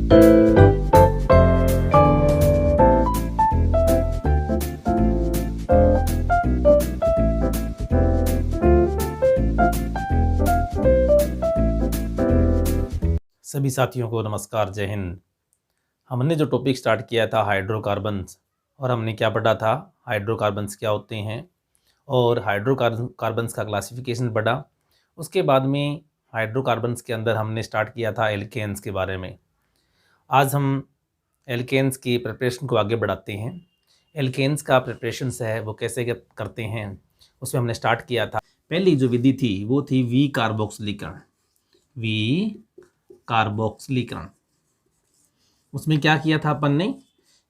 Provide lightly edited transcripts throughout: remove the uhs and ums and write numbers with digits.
सभी साथियों को नमस्कार, जय हिंद। हमने जो टॉपिक स्टार्ट किया था हाइड्रोकार्बन्स, और हमने क्या पढ़ा था, हाइड्रोकार्बन्स क्या होते हैं और हाइड्रोकार्बन्स का क्लासिफिकेशन पढ़ा। उसके बाद में हाइड्रोकार्बन्स के अंदर हमने स्टार्ट किया था एल्केन्स के बारे में। आज हम एल्केन्स की प्रिपरेशन को आगे बढ़ाते हैं। एल्केन्स का प्रिपरेशन है वो कैसे करते हैं, उसमें हमने स्टार्ट किया था। पहली जो विधि थी वो थी वी कार्बोक्सिलीकरण। उसमें क्या किया था अपन ने,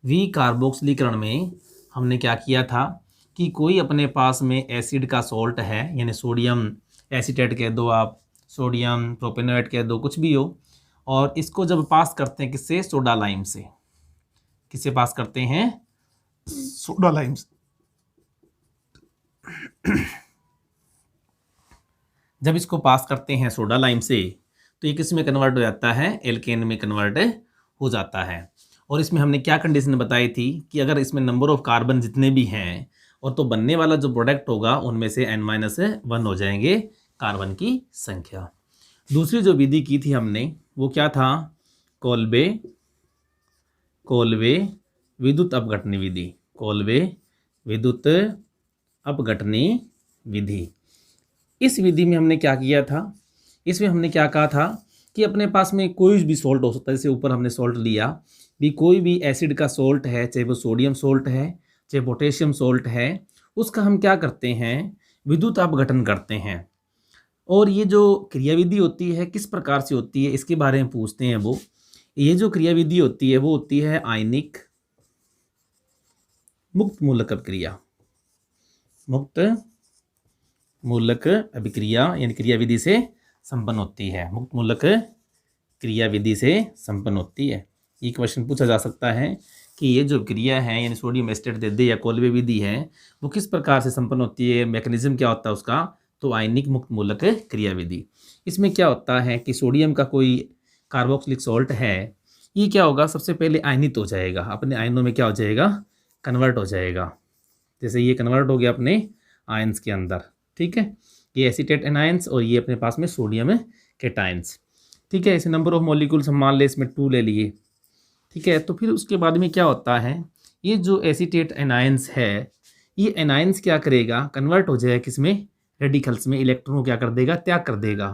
वी कार्बोक्सिलीकरण में हमने क्या किया था कि कोई अपने पास में एसिड का सॉल्ट है, यानी सोडियम एसीटेट कह दो आप, सोडियम प्रोपेनोएट कह दो, कुछ भी हो, और इसको जब पास करते हैं किससे, सोडा लाइम से। किससे पास करते हैं, सोडा लाइम से। जब इसको पास करते हैं सोडा लाइम से तो ये किस में कन्वर्ट हो जाता है, एल्केन में कन्वर्ट हो जाता है। और इसमें हमने क्या कंडीशन बताई थी कि अगर इसमें नंबर ऑफ कार्बन जितने भी हैं और तो बनने वाला जो प्रोडक्ट होगा उनमें से n-1 हो जाएंगे कार्बन की संख्या। दूसरी जो विधि की थी हमने वो क्या था, कोल्बे विद्युत अपघटनी विधि। कोल्बे विद्युत अपघटनी विधि। इस विधि में हमने क्या किया था, इसमें हमने क्या कहा था कि अपने पास में कोई भी सॉल्ट हो सकता है। जैसे ऊपर हमने सॉल्ट लिया, भी कोई भी एसिड का सॉल्ट है, चाहे वो सोडियम सॉल्ट है चाहे पोटेशियम सॉल्ट है, उसका हम क्या करते हैं, विद्युत अपघटन करते हैं। और ये जो क्रियाविधि होती है किस प्रकार से होती है इसके बारे में पूछते हैं। वो ये जो क्रियाविधि होती है वो होती है आयनिक मुक्त मूलक अभिक्रिया। मुक्त मूलक अभिक्रिया यानी क्रियाविधि से संपन्न होती है, मुक्त मूलक क्रियाविधि से संपन्न होती है। ये क्वेश्चन पूछा जा सकता है कि ये जो क्रिया है यानी सोडियम एसीटेट दे दे या कोल्बे विधि है वो किस प्रकार से संपन्न होती है, मैकेनिज्म क्या होता है उसका, तो आयनिक मुक्त मूलक क्रियाविधि। इसमें क्या होता है कि सोडियम का कोई कार्बोक्सिलिक सॉल्ट है, ये क्या होगा, सबसे पहले आयनित हो जाएगा, अपने आयनों में क्या हो जाएगा, कन्वर्ट हो जाएगा। जैसे ये कन्वर्ट हो गया अपने आयंस के अंदर, ठीक है, ये एसीटेट एनायंस और ये अपने पास में सोडियम केटायंस, ठीक है। इसे नंबर ऑफ मॉलिक्यूल्स हम मान ले इसमें 2 ले लिए, ठीक है। तो फिर उसके बाद में क्या होता है, ये जो एसीटेट एनायंस है ये एनायंस क्या करेगा, कन्वर्ट हो जाएगा किसमें, रेडिकल्स में। इलेक्ट्रॉन को क्या कर देगा, त्याग कर देगा।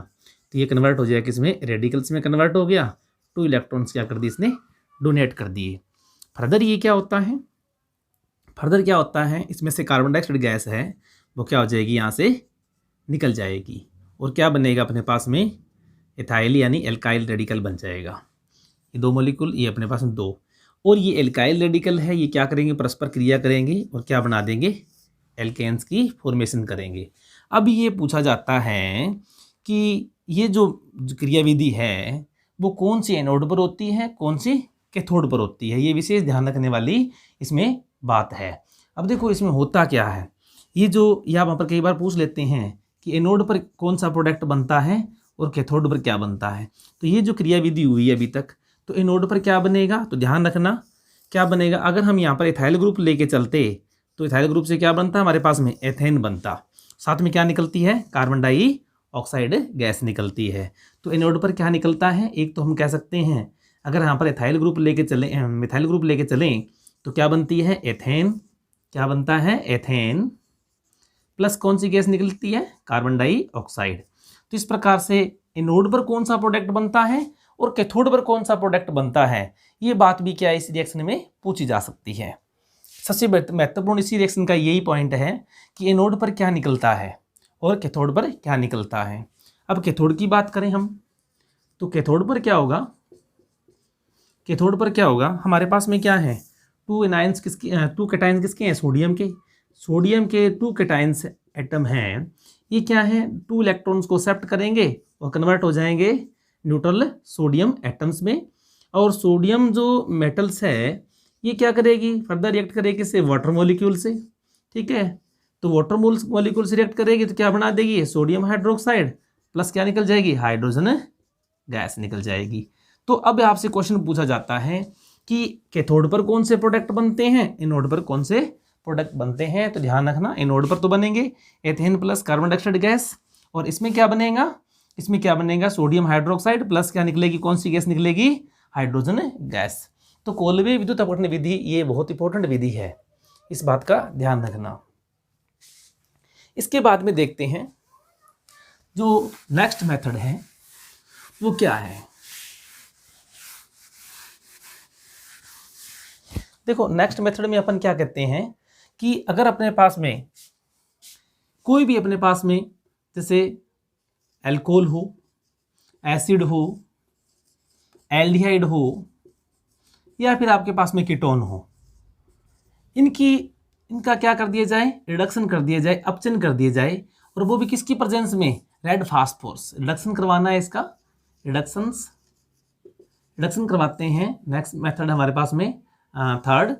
तो ये कन्वर्ट हो जाएगा किसमें, रेडिकल्स में कन्वर्ट हो गया। 2 इलेक्ट्रॉन्स क्या कर दिए इसने, डोनेट कर दिए। फर्दर ये क्या होता है, फर्दर क्या होता है, इसमें से कार्बन डाइऑक्साइड गैस है वो क्या हो जाएगी, यहाँ से निकल जाएगी और क्या बनेगा अपने पास में, एथाइल यानी एल्काइल रेडिकल बन जाएगा। ये 2 मॉलिक्यूल, ये अपने पास में 2, और ये एल्काइल रेडिकल है, ये क्या करेंगे, परस्पर क्रिया करेंगे और क्या बना देंगे, एल्केन्स की फॉर्मेशन करेंगे। अब ये पूछा जाता है कि ये जो क्रियाविधि है वो कौन सी एनोड पर होती है, कौन सी कैथोड पर होती है, ये विशेष ध्यान रखने वाली इसमें बात है। अब देखो इसमें होता क्या है, ये जो या वहाँ पर कई बार पूछ लेते हैं कि एनोड पर कौन सा प्रोडक्ट बनता है और कैथोड पर क्या बनता है। तो ये जो क्रियाविधि हुई है अभी तक, तो एनोड पर क्या बनेगा, तो ध्यान रखना क्या बनेगा। अगर हम यहाँ पर इथाइल ग्रुप लेके चलते तो इथाइल ग्रुप से क्या बनता, हमारे पास में एथेन बनता, साथ में क्या निकलती है, कार्बन डाइऑक्साइड गैस निकलती है। तो एनोड पर क्या निकलता है, एक तो हम कह सकते हैं अगर यहाँ पर इथाइल ग्रुप लेके चलें, मिथाइल ग्रुप लेके चलें तो क्या बनती है, एथेन, क्या बनता है, एथेन प्लस कौन सी गैस निकलती है, कार्बन डाइऑक्साइड। तो इस प्रकार से एनोड पर कौन सा प्रोडक्ट बनता है और कैथोड पर कौन सा प्रोडक्ट बनता है, ये बात भी क्या इस रिएक्शन में पूछी जा सकती है। सबसे महत्वपूर्ण इसी रिएक्शन का यही पॉइंट है कि एनोड पर क्या निकलता है और कैथोड पर क्या निकलता है। अब कैथोड की बात करें हम, तो कैथोड पर क्या होगा, कैथोड पर क्या होगा, हमारे पास में क्या है, 2 एनायंस किसके, 2 कैटायंस किसके हैं, सोडियम के। सोडियम के 2 कैटायंस एटम हैं, ये क्या है, 2 इलेक्ट्रॉन्स को एक्सेप्ट करेंगे और कन्वर्ट हो जाएंगे न्यूट्रल सोडियम एटम्स में। और सोडियम जो मेटल्स है ये क्या करेगी, फर्दर रिएक्ट करेगी इससे वाटर मॉलिक्यूल से, ठीक है। तो वाटर मॉलिक्यूल से रिएक्ट करेगी तो क्या बना देगी, सोडियम हाइड्रोक्साइड प्लस क्या निकल जाएगी, हाइड्रोजन गैस निकल जाएगी। तो अब आपसे क्वेश्चन पूछा जाता है कि कैथोड पर कौन से प्रोडक्ट बनते हैं, एनोड पर कौन से प्रोडक्ट बनते हैं। तो ध्यान रखना, एनोड पर तो बनेंगे ethane plus carbon dioxide gas, और इसमें क्या बनेगा, इसमें क्या बनेगा, सोडियम हाइड्रोक्साइड प्लस क्या निकलेगी, कौन सी गैस निकलेगी, हाइड्रोजन गैस। तो कोलवे विद्युत अपघटन विधि ये बहुत इंपॉर्टेंट विधि है, इस बात का ध्यान रखना। इसके बाद में देखते हैं जो नेक्स्ट मेथड है वो क्या है। देखो नेक्स्ट मेथड में अपन क्या कहते हैं कि अगर अपने पास में कोई भी अपने पास में जैसे एल्कोहल हो, एसिड हो, एल्डिहाइड हो, या फिर आपके पास में कीटोन हो, इनका क्या कर दिया जाए, रिडक्शन कर दिया जाए, अपचन कर दिया जाए, और वो भी किसकी प्रेजेंस में, रेड फास्फोरस। रिडक्शन करवाना है इसका, रिडक्शन करवाते हैं। नेक्स्ट मेथड हमारे पास में थर्ड,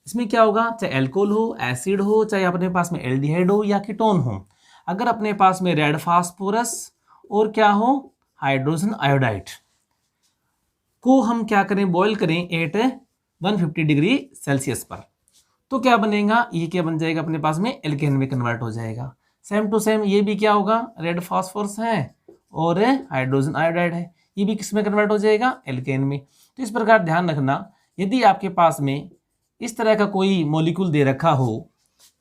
इसमें क्या होगा, चाहे एल्कोहल हो, एसिड हो, चाहे अपने पास में एल्डिहाइड हो या कीटोन हो, अगर अपने पास में रेड फास्फोरस और क्या हो, हाइड्रोजन आयोडाइड को हम क्या करें, बॉईल करें एट 150 डिग्री सेल्सियस पर, तो क्या बनेगा, ये क्या बन जाएगा, अपने पास में एल्केन में कन्वर्ट हो जाएगा। सेम टू सेम ये भी क्या होगा, रेड फास्फोरस है और हाइड्रोजन आयोडाइड है, ये भी किस में कन्वर्ट हो जाएगा, एल्केन में। तो इस प्रकार ध्यान रखना, यदि आपके पास में इस तरह का कोई मॉलिक्यूल दे रखा हो,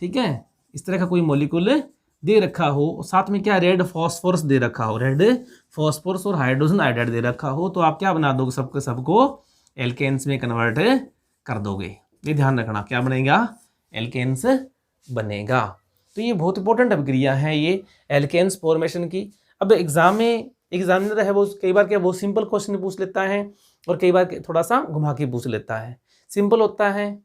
ठीक है, इस तरह का कोई मॉलिक्यूल दे रखा हो, साथ में क्या रेड फास्फोरस दे रखा हो, रेड फास्फोरस और हाइड्रोजन आयोडाइड दे रखा हो, तो आप क्या बना दोगे, सबको एल्केन्स में कन्वर्ट कर दोगे। ये ध्यान रखना, क्या बनेगा, एल्केन्स बनेगा। तो ये बहुत इंपॉर्टेंट अभिक्रिया है ये एल्केन्स फॉर्मेशन की। अब एग्जाम में एग्जामिनर है वो कई बार क्या वो सिंपल क्वेश्चन पूछ लेता है और कई बार थोड़ा सा घुमा के पूछ लेता है। सिंपल होता है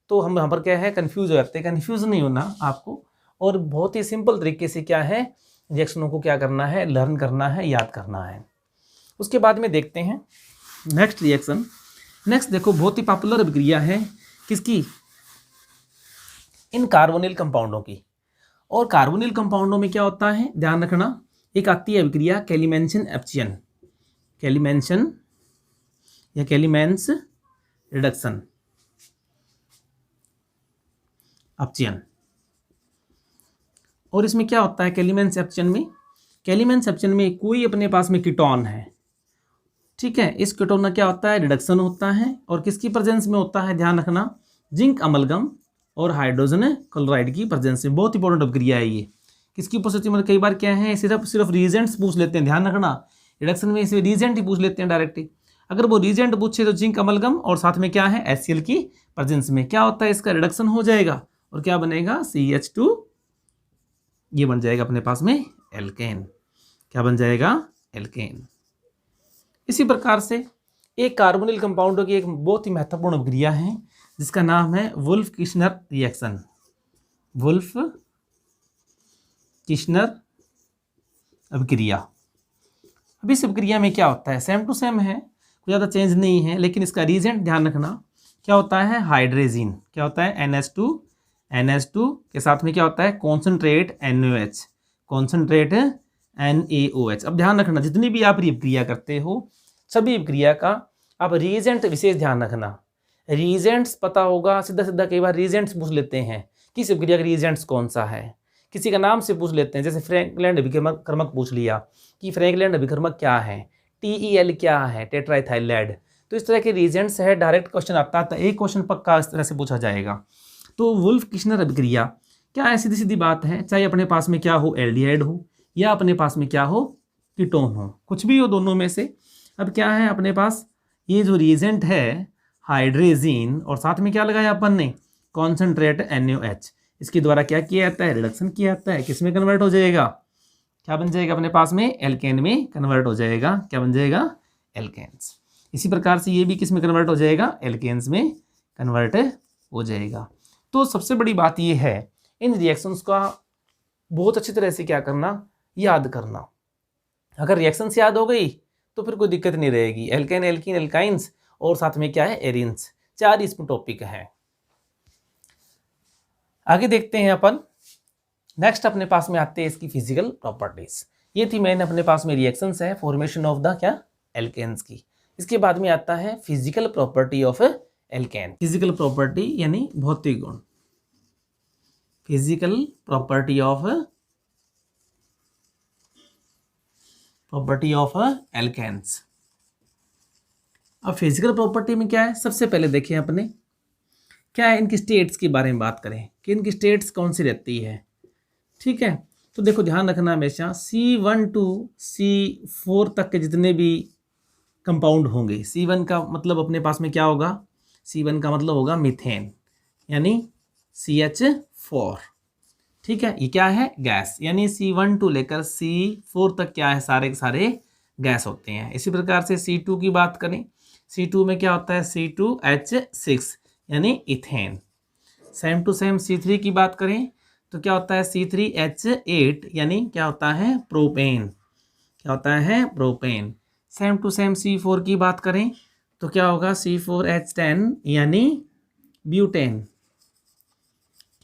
तो हम यहाँ पर क्या है कंफ्यूज हो जाते हैं, कंफ्यूज नहीं होना आपको, और बहुत ही सिंपल तरीके से क्या है रिएक्शनों को क्या करना है, लर्न करना है, याद करना है। उसके बाद में देखते हैं नेक्स्ट रिएक्शन। नेक्स्ट देखो बहुत ही पॉपुलर अभिक्रिया है किसकी, इन कार्बोनिल कंपाउंडों की। और कार्बोनिल कंपाउंडों में क्या होता है, ध्यान रखना, एक आती है अभिक्रिया कैलीमेंशन एप्चियन, कैलीमेंशन या कैलीमेंस रिडक्शन अपचियन। और इसमें क्या होता है कैलीमेंस एप्चियन में, कैलीमेंस एप्चियन में कोई अपने पास में कीटोन है, ठीक है, इस कीटोन का क्या होता है, रिडक्शन होता है, और किसकी प्रेजेंस में होता है, ध्यान रखना, जिंक अमलगम और हाइड्रोजन क्लोराइड की प्रेजेंस में। बहुत इंपॉर्टेंट अभिक्रिया है ये, किसकी उपस्थिति में, कई बार क्या है सिर्फ रीजेंट्स पूछ लेते हैं, ध्यान रखना, रिडक्शन में इसे रीजेंट ही पूछ लेते हैं डायरेक्टली। अगर वो रीजेंट पूछे तो जिंक अमलगम और साथ में क्या है HCl की प्रेजेंस में क्या होता है, इसका रिडक्शन हो जाएगा और क्या बनेगा, CH2, ये बन जाएगा अपने पास में एल्केन। क्या बन जाएगा, एल्केन। इसी प्रकार से एक कार्बोनिल कंपाउंडों की एक बहुत ही महत्वपूर्ण अभिक्रिया है जिसका नाम है Wolff Kishner reaction, Wolff Kishner अभिक्रिया। अब इस अभिक्रिया में क्या होता है, सेम टू सेम है, कोई ज़्यादा चेंज नहीं है, लेकिन इसका रीजेंट ध्यान रखना, क्या होता है, हाइड्रेजिन, क्या होता है, NH2 के साथ में क्या होता है, कॉन्सेंट्रेट NaOH, कॉन्सेंट्रेट NaOH। अब ध्यान रखना, जितनी भी आप अभिक्रिया करते हो सभी अभिक्रिया का आप रीजेंट विशेष ध्यान रखना, रीजेंट्स पता होगा, सीधा कई बार रीजेंट्स पूछ लेते हैं, किस अभिक्रिया का रीजेंट्स कौन सा है, किसी का नाम से पूछ लेते हैं, जैसे फ्रैंकलैंड अभिकर्मक पूछ लिया कि फ्रैंकलैंड अभिकर्मक क्या है, TEL क्या है, टेट्राइथाइलैंड। तो इस तरह के रीजेंट्स है, डायरेक्ट क्वेश्चन आता है, एक क्वेश्चन पक्का इस तरह से पूछा जाएगा। तो वुल्फ किश्नर अभिक्रिया क्या है, सीधी सीधी बात है, चाहे अपने पास में क्या हो, एल्डिहाइड हो या अपने पास में क्या हो, कीटोन हो, कुछ भी हो दोनों में से। अब क्या है अपने पास ये जो रीजेंट है हाइड्रेजिन और साथ में क्या लगाया अपन ने, कॉन्सेंट्रेट NaOH, इसके द्वारा क्या किया जाता है, रिडक्शन किया जाता है, किस में कन्वर्ट हो जाएगा, क्या बन जाएगा अपने पास में, एल्केन में कन्वर्ट हो जाएगा। क्या बन जाएगा, एल्केन्स। इसी प्रकार से ये भी किस में कन्वर्ट हो जाएगा, एल्केन्स में कन्वर्ट हो जाएगा। तो सबसे बड़ी बात ये है इन रिएक्शंस का बहुत अच्छी तरह से क्या करना, याद करना। अगर रिएक्शंस याद हो गई तो फिर कोई दिक्कत नहीं रहेगी। एल्केन, एल्कीन, एल्काइंस और साथ में क्या है, एरिन्स, 4 इसमें टॉपिक है। आगे देखते हैं अपन, नेक्स्ट अपने पास में आते हैं इसकी फिजिकल प्रॉपर्टीज। ये थी मैंने अपने पास में रिएक्शंस है फॉर्मेशन ऑफ द क्या, एल्केन्स की। इसके बाद में आता है physical property of alkene. Physical property यानी भौतिक गुण, फिजिकल प्रॉपर्टी ऑफ एल्केन्स। अब फिजिकल प्रॉपर्टी में क्या है, सबसे पहले देखें अपने क्या है, इनकी स्टेट्स के बारे में बात करें कि इनकी स्टेट्स कौन सी रहती है। ठीक है, तो देखो ध्यान रखना हमेशा C1 to C4 तक के जितने भी कंपाउंड होंगे, C1 का मतलब अपने पास में क्या होगा, C1 का मतलब होगा मीथेन यानी CH4। ठीक है, ये क्या है, गैस, यानी C1 to लेकर C4 तक क्या है, सारे के सारे गैस होते हैं। इसी प्रकार से C2 की बात करें, C2 में क्या होता है, C2H6 यानी ethane. Same to same C3 की बात करें तो क्या होता है, C3H8 यानी क्या होता है, प्रोपेन। क्या होता है, propane. Same to same C4 की बात करें तो क्या होगा, C4H10 यानी ब्यूटेन।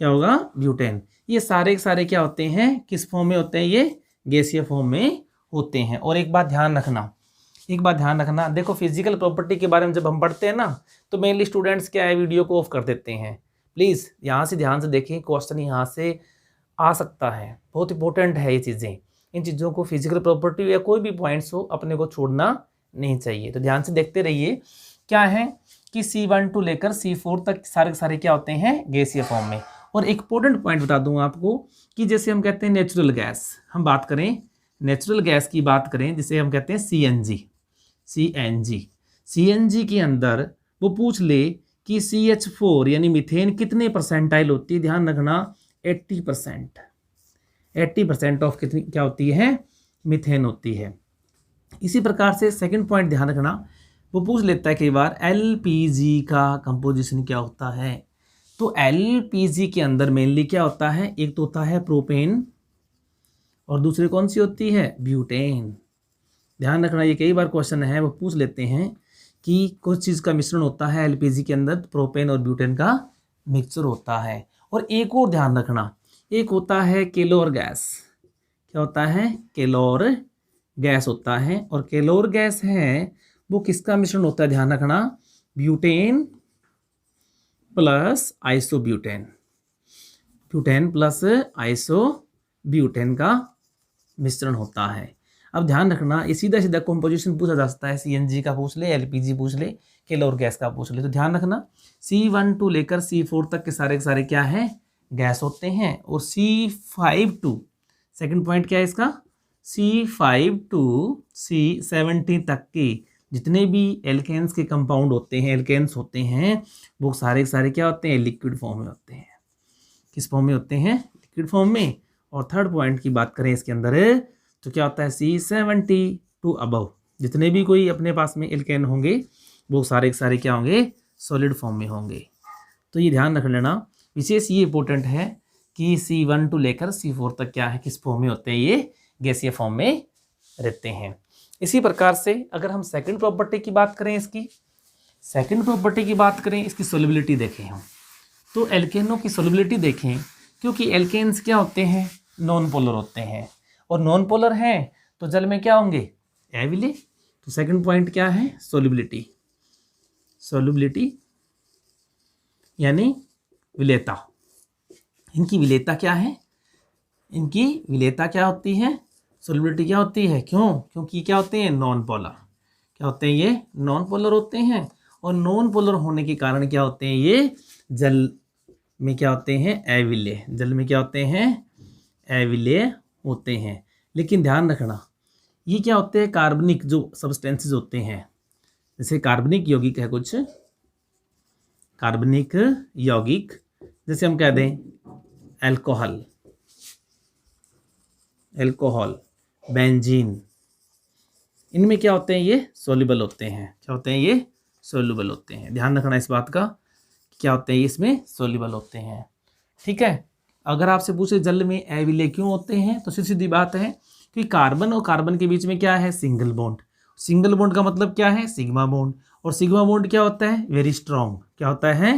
क्या होगा, ब्यूटेन। ये सारे क्या होते हैं, किस फॉर्म में होते हैं, ये गैसीय फॉर्म में होते हैं। और एक बात ध्यान रखना, देखो फिजिकल प्रॉपर्टी के बारे में जब हम पढ़ते हैं ना, तो मेनली स्टूडेंट्स क्या है, वीडियो को ऑफ कर देते हैं। प्लीज़ यहाँ से ध्यान से देखें, क्वेश्चन यहाँ से आ सकता है, बहुत इंपॉर्टेंट है ये चीज़ें। इन चीज़ों को फिजिकल प्रॉपर्टी या कोई भी पॉइंट्स हो अपने को छोड़ना नहीं चाहिए। तो ध्यान से देखते रहिए, क्या है कि C1 to लेकर C4 तक सारे क्या होते हैं, गैसीय फॉर्म में। और एक इंपॉर्टेंट पॉइंट बता दूं आपको कि जैसे हम कहते हैं नेचुरल गैस, हम बात करें नेचुरल गैस की बात करें, जिसे हम कहते हैं CNG के अंदर वो पूछ ले कि CH4 यानी मीथेन कितने परसेंटाइल होती है, ध्यान रखना 80%। 80% ऑफ कितनी क्या होती है, मीथेन होती है। इसी प्रकार से सेकंड पॉइंट ध्यान रखना, वो पूछ लेता है कई बार LPG का कंपोजिशन क्या होता है। तो LPG के अंदर मेनली क्या होता है, एक तो होता है प्रोपेन और दूसरी कौन सी होती है, ब्यूटेन। ध्यान रखना, ये कई बार क्वेश्चन है, वो पूछ लेते हैं कि कुछ चीज़ का मिश्रण होता है LPG के अंदर, प्रोपेन और ब्यूटेन का मिक्सचर होता है। और एक और ध्यान रखना, एक होता है केलोर गैस। क्या होता है, केलोर गैस होता है। और केलोर गैस है वो किसका मिश्रण होता है, ध्यान रखना, butane plus isobutane, butane plus isobutane का मिश्रण होता है। अब ध्यान रखना, ये सीधा कंपोजिशन पूछा जा सकता है, CNG का पूछ ले, LPG पूछ ले, केलोर गैस का पूछ ले। तो ध्यान रखना C1 to लेकर C4 तक के सारे क्या है, गैस होते हैं। और C5 to, सेकंड पॉइंट क्या है इसका, C5 to C17 तक के जितने भी एल्केन्स के कंपाउंड होते हैं, एल्केन्स होते हैं, वो सारे क्या होते हैं, लिक्विड फॉर्म में होते हैं। किस फॉर्म में होते हैं, लिक्विड फॉर्म में। और थर्ड पॉइंट की बात करें इसके अंदर तो क्या होता है, C70 to अबव जितने भी कोई अपने पास में एल्केन होंगे वो सारे क्या होंगे, सॉलिड फॉर्म में होंगे। तो ये ध्यान रख लेना, विशेष ये इंपॉर्टेंट है कि C1 to लेकर C4 तक क्या है, किस फॉर्म में होते हैं, ये गैसीय फॉर्म में रहते हैं। इसी प्रकार से अगर हम सेकंड प्रॉपर्टी की बात करें, इसकी सोलिबिलिटी देखें हम, तो एल्केनों की सोलिबिलिटी देखें, क्योंकि एल्केन्स क्या होते हैं, नॉन पोलर होते हैं। और नॉन पोलर हैं तो जल में क्या होंगे, एविले। तो सेकंड पॉइंट क्या है, सोलिबिलिटी यानी विलेयता। इनकी विलेयता क्या है, इनकी विलेयता क्या होती है, सोलिबिलिटी क्या होती है, क्योंकि क्या होते हैं, नॉन पोलर। क्या होते हैं, ये नॉन पोलर होते हैं। और नॉन पोलर होने के कारण क्या होते हैं, ये जल में क्या होते हैं, एविले, जल में क्या होते हैं, एविले होते हैं। लेकिन ध्यान रखना, ये क्या होते हैं, कार्बनिक जो सब्सटेंसेस होते हैं, जैसे कार्बनिक यौगिक है, कुछ कार्बनिक यौगिक, जैसे हम कह दें अल्कोहल, बेंजीन, इनमें क्या होते हैं, ये सोल्यूबल होते हैं। क्या होते हैं, ये सोल्यूबल होते हैं। ध्यान रखना इस बात का, क्या होते हैं, इसमें सोल्यूबल होते हैं। ठीक है, अगर आपसे पूछे जल में एविले क्यों होते हैं, तो सीधी बात है कि कार्बन और कार्बन के बीच में क्या है, सिंगल बॉन्ड। सिंगल बॉन्ड का मतलब क्या है, सिग्मा बॉन्ड। और सिग्मा बॉन्ड क्या होता है, वेरी स्ट्रॉन्ग। क्या होता है,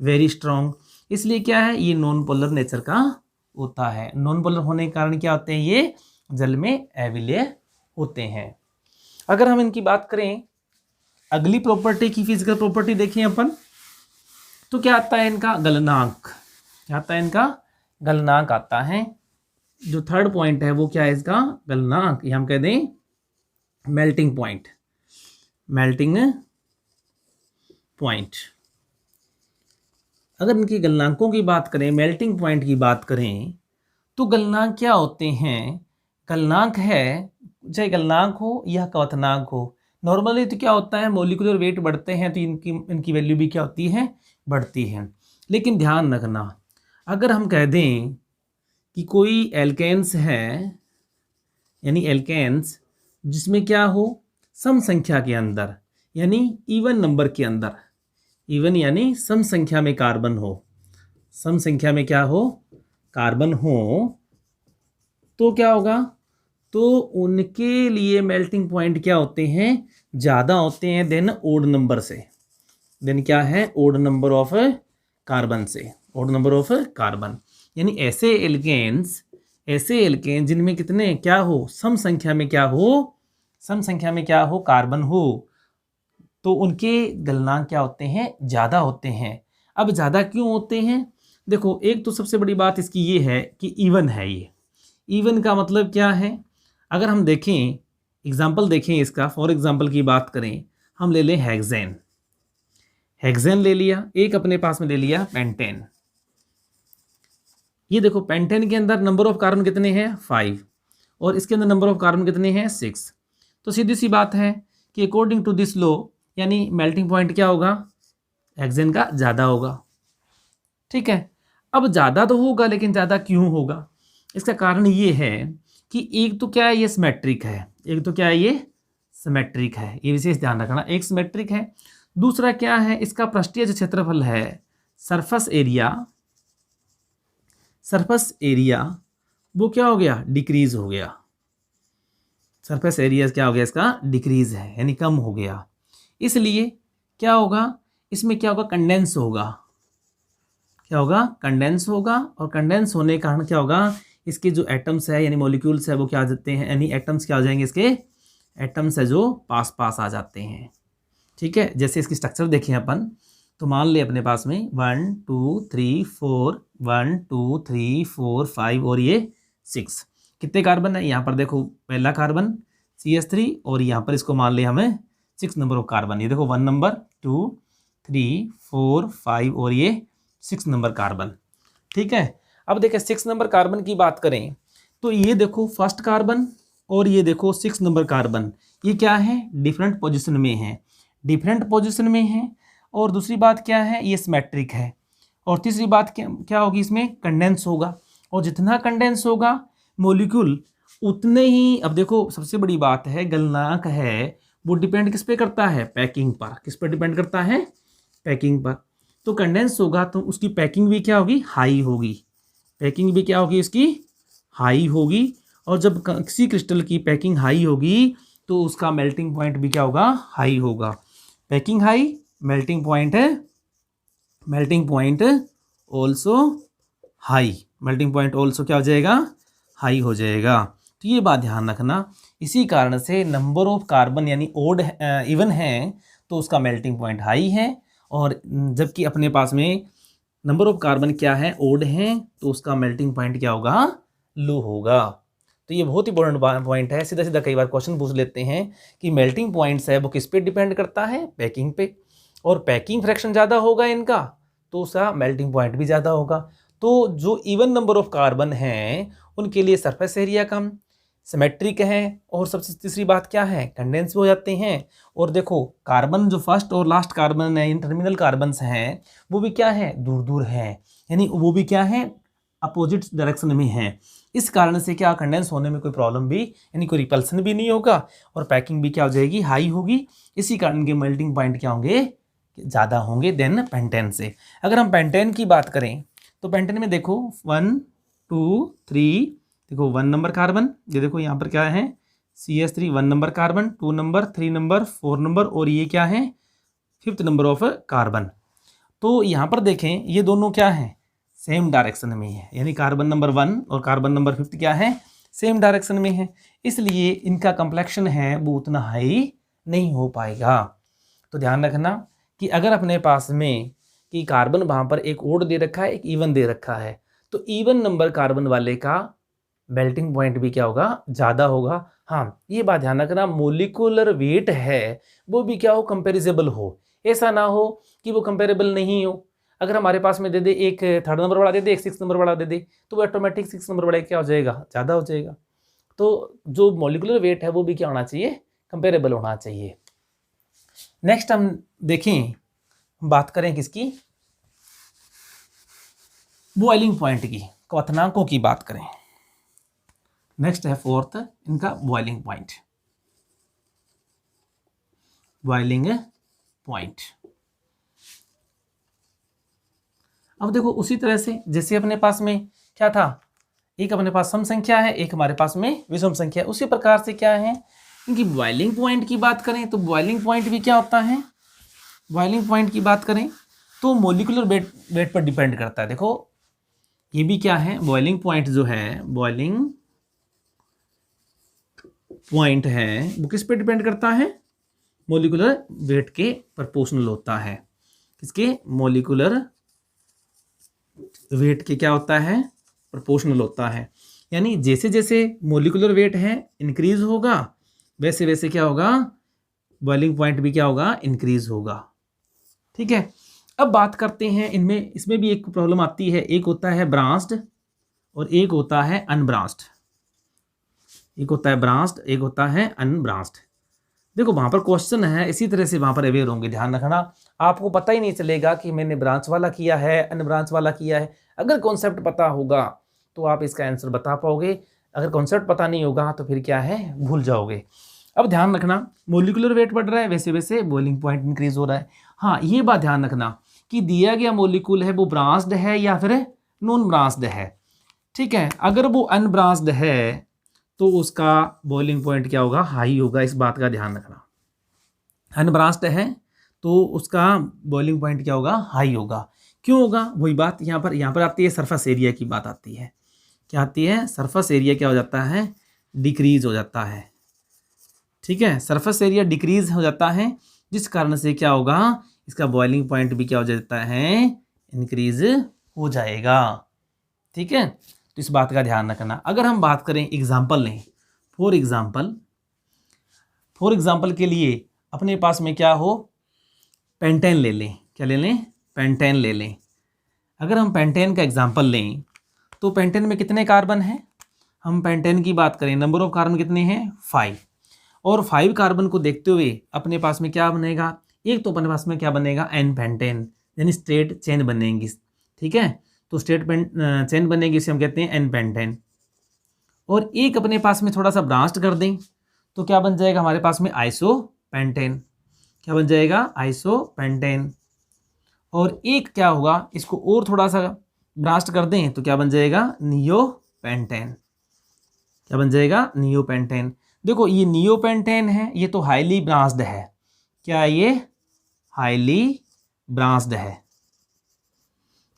वेरी स्ट्रॉन्ग। इसलिए क्या है, ये नॉन पोलर नेचर का होता है। नॉन पोलर होने के कारण क्या होते हैं, ये जल में एविले होते हैं। अगर हम इनकी बात करें अगली प्रॉपर्टी की फिजिकल प्रॉपर्टी देखें अपन, तो क्या आता है इनका गलनांक, क्या आता है इनका गलनांक आता है। जो थर्ड पॉइंट है वो क्या है इसका गलनांक, ये हम कह दें मेल्टिंग पॉइंट, मेल्टिंग पॉइंट। अगर इनकी गलनांकों की बात करें, मेल्टिंग पॉइंट की बात करें, तो गलनांक क्या होते हैं, गलनांक है, चाहे गलनांक हो या क्वथनांक हो, नॉर्मली तो क्या होता है मोलिकुलर वेट बढ़ते हैं तो इनकी वैल्यू भी क्या होती है बढ़ती है। लेकिन ध्यान रखना, अगर हम कह दें कि कोई एल्केन्स है, यानी एल्केन्स जिसमें क्या हो सम संख्या के अंदर, यानी इवन नंबर के अंदर, इवन यानी सम संख्या में कार्बन हो, सम संख्या में क्या हो कार्बन हो, तो क्या होगा, तो उनके लिए मेल्टिंग पॉइंट क्या होते हैं ज़्यादा होते हैं देन ओड नंबर से, देन क्या है ओड नंबर ऑफ कार्बन से, ओड नंबर ऑफ कार्बन। यानी ऐसे एल्केन्स जिनमें कितने क्या हो सम संख्या में क्या हो, सम संख्या में क्या हो कार्बन हो, तो उनके गलनांक क्या होते हैं ज़्यादा होते हैं। अब ज़्यादा क्यों होते हैं, देखो एक तो सबसे बड़ी बात इसकी ये है कि इवन है, ये इवन का मतलब क्या है, अगर हम देखें एग्जाम्पल देखें इसका, फॉर एग्जाम्पल की बात करें, हम ले लें हेक्सेन, हेक्सेन ले लिया, एक अपने पास में ले लिया पेंटेन। ये देखो पेंटेन के अंदर नंबर ऑफ कार्बन कितने हैं 5 और इसके अंदर नंबर ऑफ कार्बन कितने हैं 6। तो सीधी सी बात है कि अकॉर्डिंग टू दिस लॉ यानी मेल्टिंग पॉइंट क्या होगा हेक्सेन का ज़्यादा होगा। ठीक है, अब ज़्यादा तो होगा लेकिन ज़्यादा क्यों होगा, इसका कारण ये है कि एक तो क्या है ये सिमेट्रिक है, एक तो क्या है ये सिमेट्रिक है, ये विशेष ध्यान रखना, एक सिमेट्रिक है, दूसरा क्या है इसका पृष्ठीय जो क्षेत्रफल है सरफेस एरिया, सरफेस एरिया वो क्या हो गया डिक्रीज हो गया, सरफेस एरिया क्या हो गया इसका डिक्रीज है यानी कम हो गया। इसलिए क्या होगा इसमें क्या होगा कंडेंस होगा, क्या होगा कंडेंस होगा, और कंडेंस होने के कारण क्या होगा इसके जो एटम्स है यानी मॉलिक्यूल्स है वो क्या आ जाते हैं, यानी एटम्स क्या हो जाएंगे इसके एटम्स है जो पास पास आ जाते हैं। ठीक है, जैसे इसकी स्ट्रक्चर देखें अपन, तो मान ले अपने पास में 1 2 3 4 1 2 3 4 5 और ये 6 कितने कार्बन है, यहाँ पर देखो पहला कार्बन CH3 और यहाँ पर इसको मान ले हमें 6 नंबर ऑफ कार्बन, ये देखो 1 नंबर 2 3 4 5 और ये 6 नंबर कार्बन। ठीक है, अब देखें 6 नंबर कार्बन की बात करें तो ये देखो फर्स्ट कार्बन और ये देखो 6 नंबर कार्बन, ये क्या है डिफरेंट पोजीशन में है, डिफरेंट पोजीशन में है, और दूसरी बात क्या है ये सिमेट्रिक है, और तीसरी बात क्या होगी इसमें कंडेंस होगा, और जितना कंडेंस होगा मॉलिक्यूल उतने ही, अब देखो सबसे बड़ी बात है गलनांक है वो डिपेंड किस पे करता है पैकिंग पर, किस पर डिपेंड करता है पैकिंग पर, तो कंडेंस होगा तो उसकी पैकिंग भी क्या होगी हाई होगी, पैकिंग भी क्या होगी इसकी हाई होगी, और जब किसी क्रिस्टल की पैकिंग हाई होगी तो उसका मेल्टिंग पॉइंट भी क्या होगा हाई होगा, पैकिंग हाई मेल्टिंग पॉइंट है, melting point also high, melting point also क्या हो जाएगा हाई हो जाएगा। तो ये बात ध्यान रखना, इसी कारण से नंबर ऑफ कार्बन यानी ओड इवन है तो उसका मेल्टिंग पॉइंट हाई है, और जबकि अपने पास में नंबर ऑफ कार्बन क्या है ओड है तो उसका मेल्टिंग पॉइंट क्या होगा लो होगा। तो ये बहुत ही इंपॉर्टेंट पॉइंट है, सीधा सीधा कई बार क्वेश्चन पूछ लेते हैं कि मेल्टिंग पॉइंट्स है वो किस पे डिपेंड करता है पैकिंग पे, और पैकिंग फ्रैक्शन ज़्यादा होगा इनका तो उसका मेल्टिंग पॉइंट भी ज़्यादा होगा। तो जो इवन नंबर ऑफ कार्बन हैं उनके लिए सरफेस एरिया कम, सिमेट्रिक है, और सबसे तीसरी बात क्या है कंडेंस हो जाते हैं, और देखो कार्बन जो फर्स्ट और लास्ट कार्बन है इन टर्मिनल कार्बन्स हैं वो भी क्या है दूर दूर हैं, यानी वो भी क्या है अपोजिट डायरेक्शन में है, इस कारण से क्या कंडेंस होने में कोई प्रॉब्लम भी यानी कोई रिपल्सन भी नहीं होगा, और पैकिंग भी क्या हो जाएगी हाई होगी, इसी कारण के मेल्टिंग पॉइंट क्या होंगे ज़्यादा होंगे देन पेंटेन से। अगर हम पेंटेन की बात करें तो पेंटेन में देखो 1 2 3 देखो 1 नंबर कार्बन, ये देखो यहाँ पर क्या है CH3 1 number carbon 2 number 3 number 4 number, और ये क्या है 5th नंबर ऑफ कार्बन। तो यहाँ पर देखें ये दोनों क्या है सेम डायरेक्शन में है, यानी कार्बन नंबर 1 और कार्बन नंबर 5 क्या है सेम डायरेक्शन में है, इसलिए इनका कम्प्लेक्शन है वो उतना हाई नहीं हो पाएगा। तो ध्यान रखना कि अगर अपने पास में कि कार्बन वहाँ पर एक ओड दे रखा है, एक इवन दे रखा है, तो इवन नंबर कार्बन वाले का मेल्टिंग पॉइंट भी क्या होगा, ज़्यादा होगा। हाँ, ये बात ध्यान रखना, मोलिकुलर वेट है वो भी क्या हो, कंपेरिजेबल हो। ऐसा ना हो कि वो कंपेरेबल नहीं हो। अगर हमारे पास में दे दे एक 3rd नंबर वाला दे दे, एक 6th नंबर वाला दे दे, तो वो ऑटोमेटिक 6 नंबर वाला क्या हो जाएगा, ज़्यादा हो जाएगा। तो जो मोलिकुलर वेट है वो भी क्या होना चाहिए, कंपेरेबल होना चाहिए। नेक्स्ट हम देखें, बात करें किसकी, बॉइलिंग पॉइंट की, क्वथनांकों की बात करें। नेक्स्ट है 4th इनका बॉइलिंग पॉइंट। बॉइलिंग पॉइंट, अब देखो उसी तरह से जैसे अपने पास में क्या था, एक अपने पास सम संख्या है, एक हमारे पास में विषम संख्या है, उसी प्रकार से क्या है, इनकी बॉइलिंग पॉइंट की बात करें तो बॉइलिंग पॉइंट भी क्या होता है, बॉइलिंग पॉइंट की बात करें तो मोलिकुलर वेट पर डिपेंड करता है। देखो ये भी क्या है, बॉइलिंग पॉइंट जो है, बॉइलिंग पॉइंट है वो किस पे डिपेंड करता है, मोलिकुलर वेट के प्रोपोर्शनल होता है। किसके, मोलिकुलर वेट के क्या होता है, प्रोपोर्शनल होता है। यानी जैसे जैसे मोलिकुलर वेट है इंक्रीज होगा, वैसे वैसे क्या होगा, बॉइलिंग पॉइंट भी क्या होगा, इंक्रीज होगा। ठीक है, अब बात करते हैं इनमें, इसमें भी एक प्रॉब्लम आती है, एक होता है ब्रांच्ड और एक होता है अनब्रांच्ड। एक होता है ब्रांच्ड, एक होता है अनब्रांच्ड। देखो वहाँ पर क्वेश्चन है, इसी तरह से वहाँ पर अवेयर होंगे, ध्यान रखना। आपको पता ही नहीं चलेगा कि मैंने ब्रांच वाला किया है, अनब्रांच वाला किया है। अगर कॉन्सेप्ट पता होगा तो आप इसका आंसर बता पाओगे, अगर कॉन्सेप्ट पता नहीं होगा तो फिर क्या है, भूल जाओगे। अब ध्यान रखना, मोलिकुलर वेट बढ़ रहा है वैसे वैसे बॉइलिंग पॉइंट इंक्रीज हो रहा है। हाँ, ये बात ध्यान रखना कि दिया गया मोलिकुल है वो ब्रांच्ड है या फिर नॉन ब्रांच्ड है। ठीक है, अगर वो अनब्रांच्ड है तो उसका बॉइलिंग पॉइंट क्या होगा, हाई होगा, इस बात का ध्यान रखना। अनब्रांच्ड है तो उसका बॉइलिंग पॉइंट क्या होगा, हाई होगा। क्यों होगा, वही बात यहाँ पर आती है, सरफेस एरिया की बात आती है। क्या आती है, सरफेस एरिया क्या हो जाता है, डिक्रीज हो जाता है। ठीक है, सरफेस एरिया डिक्रीज हो जाता है, जिस कारण से क्या होगा, इसका बॉइलिंग पॉइंट भी क्या हो जाता है, इंक्रीज हो जाएगा। ठीक है, तो इस बात का ध्यान रखना। अगर हम बात करें एग्जाम्पल लें, फॉर एग्जाम्पल के लिए अपने पास में क्या हो, पेंटेन ले लें। क्या ले लें, पेंटेन ले लें। अगर हम पेंटेन का एग्जाम्पल लें तो पेंटेन में कितने कार्बन हैं, हम पेंटेन की बात करें, नंबर ऑफ कार्बन कितने हैं, 5। और 5 कार्बन को देखते हुए अपने पास में क्या बनेगा, एक तो अपने पास में क्या बनेगा, एन पेंटेन, यानी स्ट्रेट चेन बनेगी। ठीक है, तो स्ट्रेट चेन बनेगी, इसे हम कहते हैं एन पेंटेन। और एक अपने पास में थोड़ा सा ब्रांच्ड कर दें तो क्या बन जाएगा हमारे पास में, आइसो पेंटेन। क्या बन जाएगा, आइसो पेंटेन। और एक क्या होगा, इसको और थोड़ा सा ब्रांच्ड कर दें तो क्या बन जाएगा, नियो पेंटेन। क्या बन जाएगा, नियो पेंटेन। देखो ये नियो पेंटेन है, ये तो हाईली ब्रांच्ड है। क्या ये हाईली ब्रांच्ड है,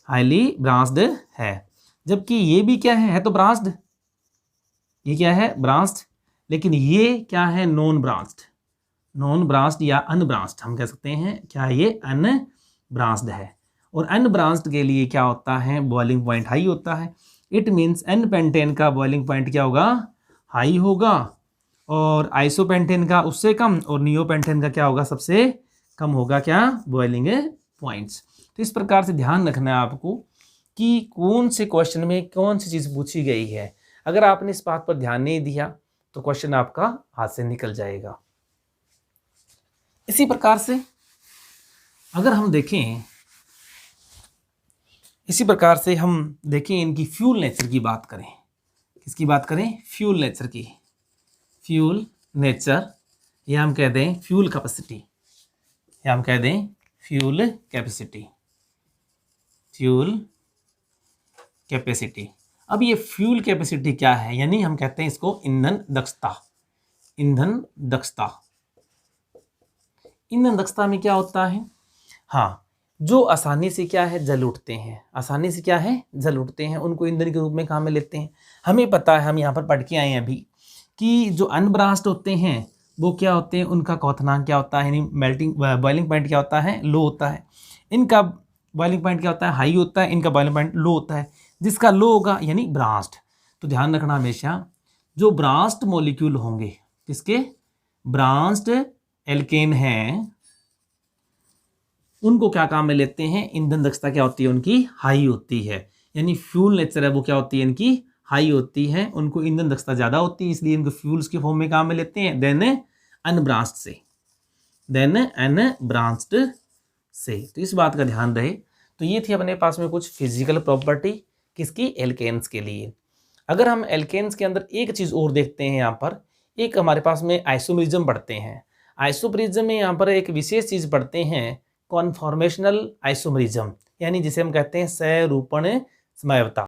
हाईली ब्रांच्ड है। जबकि ये भी क्या है तो ब्रांच्ड, ये क्या है, ब्रांच्ड। लेकिन ये क्या है, नॉन ब्रांच्ड। नॉन ब्रांच्ड या अनब्रांच्ड हम कह सकते हैं, क्या ये अनब्रांच्ड है। और अनब्रांच्ड के लिए क्या होता है, बॉइलिंग पॉइंट हाई होता है। इट मीन्स एन पेंटेन का बॉइलिंग पॉइंट क्या होगा, हाई होगा, और आइसोपेंटेन का उससे कम, और नियोपेंटेन का क्या होगा, सबसे कम होगा क्या, बॉइलिंग पॉइंट्स। तो इस प्रकार से ध्यान रखना है आपको कि कौन से क्वेश्चन में कौन सी चीज़ पूछी गई है। अगर आपने इस बात पर ध्यान नहीं दिया तो क्वेश्चन आपका हाथ से निकल जाएगा। इसी प्रकार से अगर हम देखें, इसी प्रकार से हम देखें इनकी फ्यूल नेचर की बात करें। किसकी बात करें, फ्यूल नेचर की। फ्यूल नेचर, या हम कह दें फ्यूल कैपेसिटी, या हम कह दें फ्यूल कैपेसिटी। फ्यूल कैपेसिटी, अब ये फ्यूल कैपेसिटी क्या है, यानी हम कहते हैं इसको ईंधन दक्षता। ईंधन दक्षता, ईंधन दक्षता में क्या होता है, हाँ, जो आसानी से क्या है, जल उठते हैं, आसानी से क्या है, जल उठते हैं, उनको ईंधन के रूप में काम में लेते हैं। हमें पता है, हम यहाँ पर पढ़ के आए हैं अभी, कि जो अनब्रांच्ड होते हैं वो क्या होते हैं, उनका क्वथनांक क्या होता है, यानी मेल्टिंग बॉइलिंग पॉइंट क्या होता है, लो होता है। इनका बॉइलिंग पॉइंट क्या होता है, हाई होता है। इनका बॉइलिंग पॉइंट लो होता है। जिसका लो होगा यानी ब्रास्ट। तो ध्यान रखना हमेशा, जो ब्रास्ट मॉलिक्यूल होंगे, किसके, ब्रास्ट एल्केन हैं, उनको क्या काम में लेते हैं, ईंधन दक्षता क्या होती है उनकी, हाई होती है। यानी फ्यूल नेचर है वो क्या होती है इनकी, हाई होती है। उनको ईंधन दक्षता ज्यादा होती है, इसलिए इनको फ्यूल्स के फॉर्म में काम में लेते हैं देन अनब्रांच्ड से, देन अनब्रांच्ड से। तो इस बात का ध्यान रहे। तो ये थी अपने पास में कुछ फिजिकल प्रॉपर्टी किसकी, एल्केन्स के लिए। अगर हम एल्केन्स के अंदर एक चीज और देखते हैं, यहाँ पर एक हमारे पास में आइसोमेरिज्म पढ़ते हैं। आइसोमेरिज्म में यहाँ पर एक विशेष चीज पढ़ते हैं, कॉन्फॉर्मेशनल आइसोमेरिज्म, यानी जिसे हम कहते हैं सहरूपण समयवता।